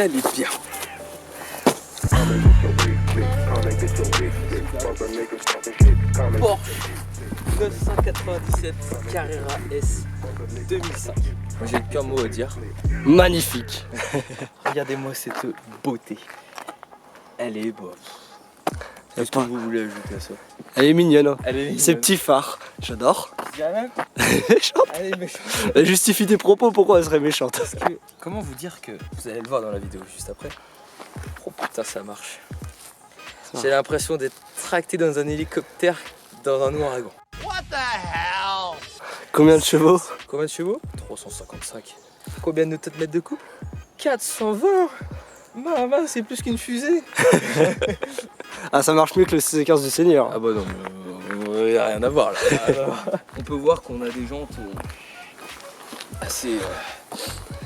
allez bien. Porsche 997 Carrera S 2005. Moi j'ai qu'un mot à dire. Magnifique. Regardez-moi cette beauté. Elle est beau. Qu'est-ce que vous voulez ajouter à ça? Elle est mignonne, hein. Elle est mignonne. Ces petits phares, j'adore. Je dirais même. Méchante. Elle est méchante. Justifie tes propos, pourquoi elle serait méchante? Parce que, comment vous dire que, vous allez le voir dans la vidéo juste après. Oh putain, ça marche. J'ai l'impression d'être tracté dans un hélicoptère dans un ouragan. What the hell? Combien de chevaux? Combien de chevaux? 355. Combien de newton-mètres de couple? 420. Maman, c'est plus qu'une fusée. Ah, ça marche mieux que le 615 du Seigneur. Ah bah non, il n'y a rien à voir là. On peut voir qu'on a des jantes assez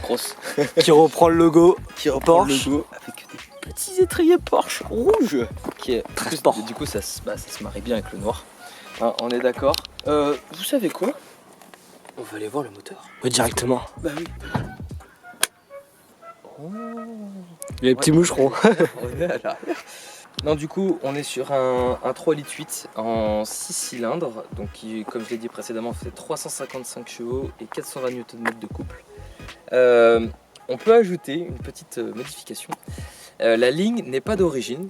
grosses. Qui reprend le logo. Qui reprend Porsche. le logo avec des petits étriers Porsche rouges. Qui est très sport. Du coup, ça se marie bien avec le noir. Hein, on est d'accord. Vous savez quoi? On va aller voir le moteur. Oui, directement. Bah oui. Oh. Il y a les petits moucherons. On est à l'arrière. Non, du coup, on est sur un 3,8 litres en 6 cylindres, donc qui, comme je l'ai dit précédemment, fait 355 chevaux et 420 Nm de couple. On peut ajouter une petite modification. La ligne n'est pas d'origine,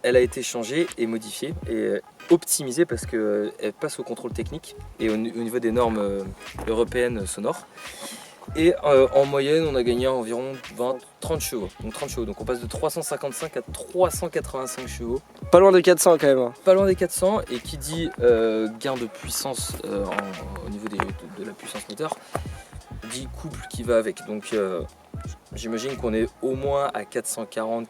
elle a été changée et modifiée et optimisée parce qu'elle passe au contrôle technique et au niveau des normes européennes sonores. Et en moyenne, on a gagné environ 30 chevaux. Donc 30 chevaux. Donc on passe de 355 à 385 chevaux. Pas loin des 400 quand même. Hein. Pas loin des 400. Et qui dit gain de puissance au niveau de la puissance moteur, dit couple qui va avec. Donc j'imagine qu'on est au moins à 440-450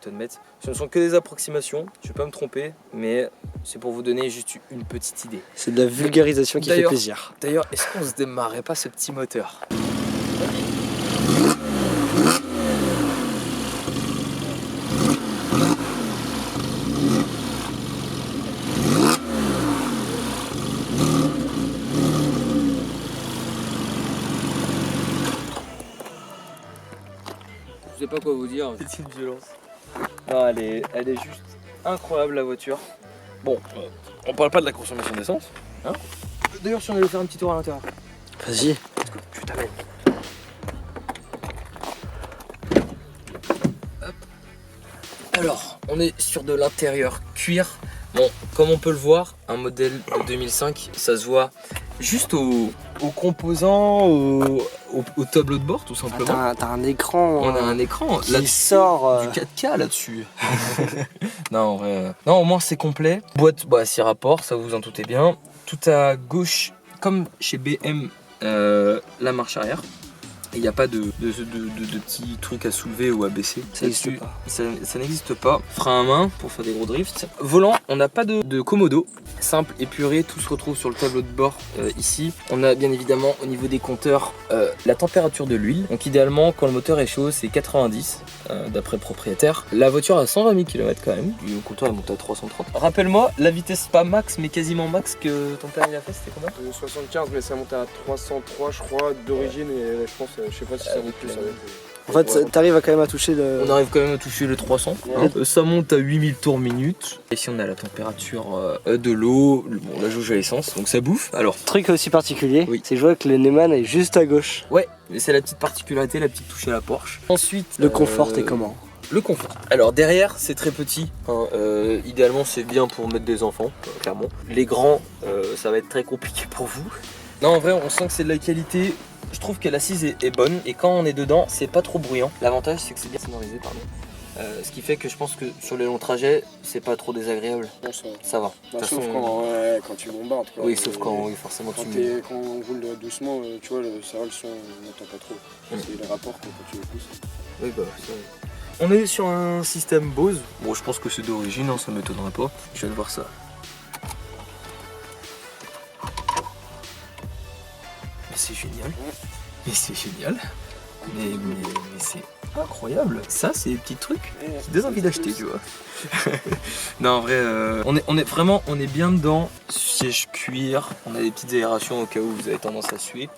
Nm. Ce ne sont que des approximations. Je ne vais pas me tromper. Mais c'est pour vous donner juste une petite idée. C'est de la vulgarisation qui fait plaisir. D'ailleurs, est-ce qu'on se démarrait pas ce petit moteur? Je sais pas quoi vous dire. C'est une violence. Non, elle est juste incroyable la voiture. Bon, on parle pas de la consommation d'essence. Hein. D'ailleurs, si on allait faire un petit tour à l'intérieur. Vas-y. Je t'amène. Alors, on est sur de l'intérieur cuir. Bon, comme on peut le voir, un modèle de 2005, ça se voit juste aux composants, au tableau de bord tout simplement. Ah, t'as un écran. On a un écran qui là, sort du 4K là-dessus. Non, en vrai, non, au moins c'est complet. Boîte, bah, 6 rapports, ça vous en doutez bien. Tout à gauche, comme chez BM, la marche arrière. Il n'y a pas de petits trucs à soulever ou à baisser. Ça n'existe pas. Ça n'existe pas. Frein à main pour faire des gros drifts. Volant, on n'a pas de commodo. Simple, épuré, tout se retrouve sur le tableau de bord ici. On a bien évidemment au niveau des compteurs la température de l'huile. Donc idéalement, quand le moteur est chaud, c'est 90 d'après le propriétaire. La voiture a 120 000 km quand même. Le compteur est monté à 330. Rappelle-moi, la vitesse pas max, mais quasiment max que ton père il a fait, c'était combien? 75, mais ça monte à 303 je crois d'origine et je pense, je sais pas si ça monte plus. En fait, t'arrives à quand même à toucher le. On arrive quand même à toucher les 300. Ouais. Ça monte à 8000 tours minute. Ici on a la température de l'eau, bon, la jauge à essence, donc ça bouffe. Alors, Truc aussi particulier, oui. c'est que je vois que le Neumann est juste à gauche. ouais, c'est la petite particularité, la petite touche à la Porsche. Ensuite, Le confort, t'es comment? Le confort. Alors derrière, c'est très petit. Hein, idéalement, c'est bien pour mettre des enfants, clairement. Les grands, ça va être très compliqué pour vous. Non, en vrai, on sent que c'est de la qualité. Je trouve que l'assise est bonne et quand on est dedans, c'est pas trop bruyant. L'avantage, c'est que c'est bien sonorisé, pardon. Ce qui fait que je pense que sur les longs trajets, c'est pas trop désagréable. Bon, Ça va. De toute sauf façon, quand tu bombardes. Quoi. oui, sauf quand oui, forcément Quand, tu. quand on roule doucement, tu vois, c'est vrai, le son, on n'entend pas trop. C'est les rapports quoi, quand tu les pousses. Oui, bah, on est sur un système Bose. Bon, je pense que c'est d'origine, hein, ça m'étonnerait pas. Je viens de voir ça. Mais c'est génial. Mais c'est génial. Mais c'est incroyable. Ça, c'est des petits trucs. J'ai des envies d'acheter, tu vois. Non, en vrai, on est vraiment, on est bien dedans. Siège cuir. On a des petites aérations au cas où vous avez tendance à suer.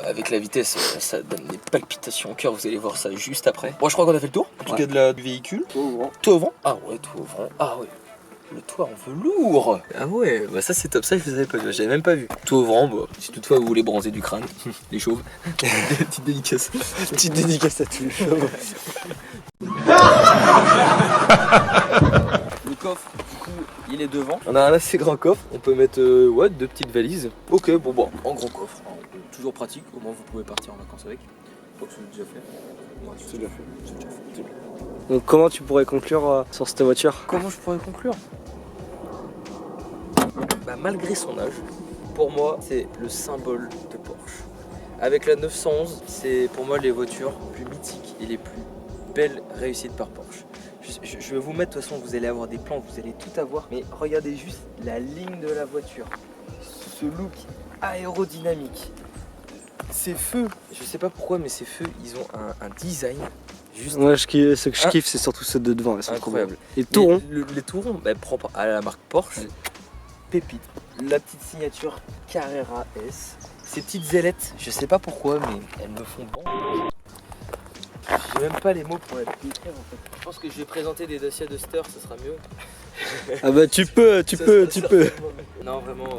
Avec la vitesse, ça donne des palpitations au cœur, vous allez voir ça juste après. Bon, je crois qu'on a fait le tour, en tout cas du véhicule. Tout ouvrant. Tout au vent. Ah ouais, tout au vent. Ah ouais. Le toit en velours. Ah ouais, bah ça c'est top, ça je les avais pas vu, j'avais même pas vu. Tout au vent, bah, si toutefois vous voulez bronzer du crâne, les chauves. Petite dédicace. Petite dédicace à tous les chauves. Le coffre, du coup, il est devant. On a un assez grand coffre, on peut mettre ouais, 2 petites valises. Ok, bon, en gros coffre. Hein, toujours pratique, au moins vous pouvez partir en vacances avec. Je crois que c'est déjà fait. Ouais, C'est déjà fait. c'est déjà fait. C'est bien. Donc comment tu pourrais conclure sur cette voiture? Comment je pourrais conclure? Bah, malgré son âge, pour moi, c'est le symbole de Porsche. Avec la 911, c'est pour moi les voitures plus mythiques et les plus belles réussites par Porsche. Je vais vous mettre, de toute façon, vous allez avoir des plans, vous allez tout avoir, mais regardez juste la ligne de la voiture, ce look aérodynamique, ces feux, je sais pas pourquoi, mais ces feux, ils ont un design juste Moi, ce que je kiffe, c'est surtout ceux de devant. Elles sont incroyable. Et tout rond. Les tourons, bah, propres à la marque Porsche, pépite. La petite signature Carrera S. Ces petites ailettes, je sais pas pourquoi, mais elles me font bander. J'ai même pas les mots pour la décrire en fait. Je pense que je vais présenter des Dacia Duster, ça sera mieux. Ah bah tu peux. Non vraiment,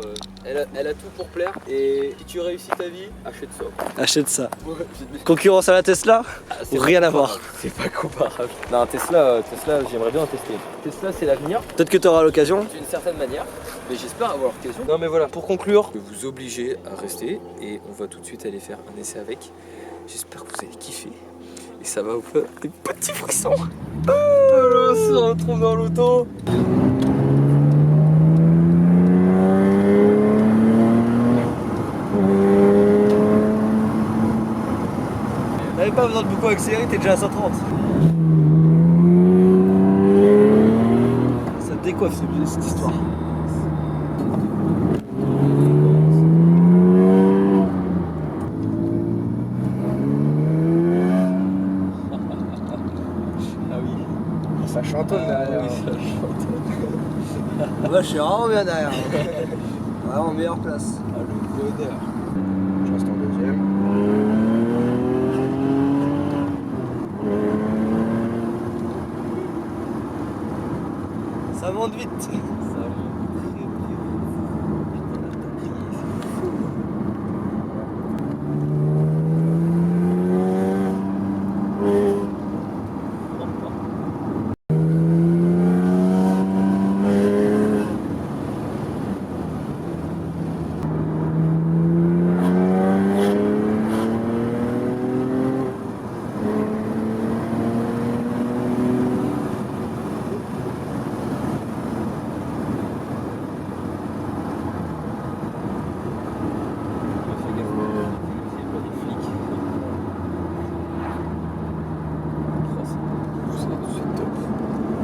elle a tout pour plaire. Et si tu réussis ta vie, achète ça. Achète ça. Concurrence à la Tesla? C'est Rien pas à voir. comparable. C'est pas comparable. Non, Tesla, j'aimerais bien en tester. Tesla, c'est l'avenir. Peut-être que tu auras l'occasion. D'une certaine manière, mais j'espère avoir l'occasion. Non mais voilà, pour conclure, je vais vous obliger à rester et on va tout de suite aller faire un essai avec. J'espère que vous allez kiffer et ça va vous faire des petits frissons. On se retrouve dans l'auto. T'avais pas besoin de beaucoup accélérer, t'es déjà à 130. Ça te décoiffe cette histoire. Ah oui, Ça chantonne derrière. oui, ça chante. Moi je suis vraiment bien derrière. Vraiment meilleure place. Ah, le bonheur. Je reste en deuxième. Ça monte vite. Ça monte très très vite.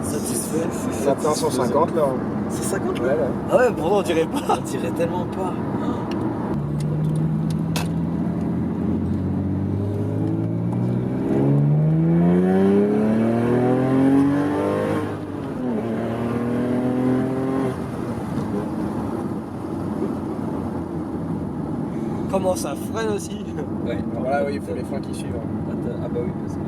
Satisfait. C'est maintenant 150 là. 150 Ouais, là. Ah ouais, pourtant on dirait pas. On dirait tellement pas. Comment ça freine aussi. Ouais. Alors là, oui, il faut les freins qui suivent. Ah bah oui, parce que